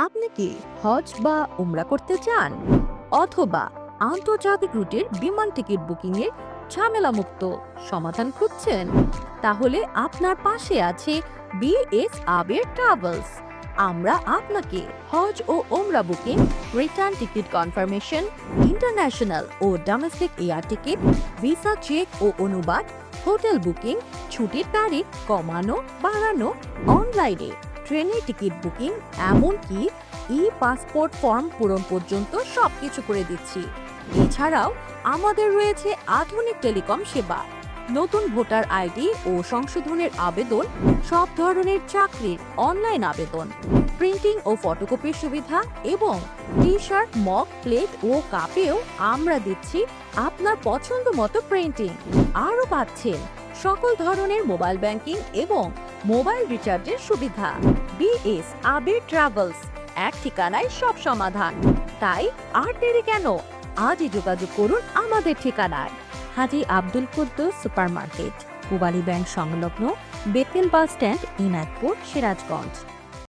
আপনি কি হজ বা উমরা করতে চান, অথবা আন্তর্জাতিক রুটের বিমান টিকিট বুকিং এর ঝামেলামুক্ত সমাধান খুঁজছেন? তাহলে আপনার পাশে আছে বিএস আবের ট্রাভেলস। আমরা আপনাকে হজ ও ওমরা booking, return ticket confirmation, international ও domestic air ticket, visa check ও অনুবাদ, হোটেল বুকিং, ছুটির তারিখ কমানো বাড়ানো, অনলাইনে ট্রেনের টিকিট বুকিং, এমনকি পাসপোর্ট ফর্ম পূরণ পর্যন্ত সবকিছু করে দিচ্ছি। এছাড়াও আমাদের রয়েছে আধুনিক টেলিকম সেবা, নতুন ভোটার আইডি ও সংশোধনের আবেদন, সব ধরনের চাকরির অনলাইন আবেদন, প্রিন্টিং ও ফটোকপির সুবিধা এবং টি শার্ট, মগ, প্লেট ও কাপেও আমরা দিচ্ছি আপনার পছন্দ মতো প্রিন্টিং। আরও পাচ্ছেন সকল ধরনের মোবাইল ব্যাংকিং এবং মোবাইল রিচার্জের সুবিধা। বিএস আবির ট্রাভেলস, এক ঠিকানায় সব সমাধান। তাই আর দেরি কেন, আজই যোগাযোগ করুন আমাদের ঠিকানায়। হাজী আব্দুল কুদ্দুস সুপারমার্কেট, পূবালী ব্যাংক সংলগ্ন, বেতেল বাস স্ট্যান্ড, ইনায়তপুর, সিরাজগঞ্জ।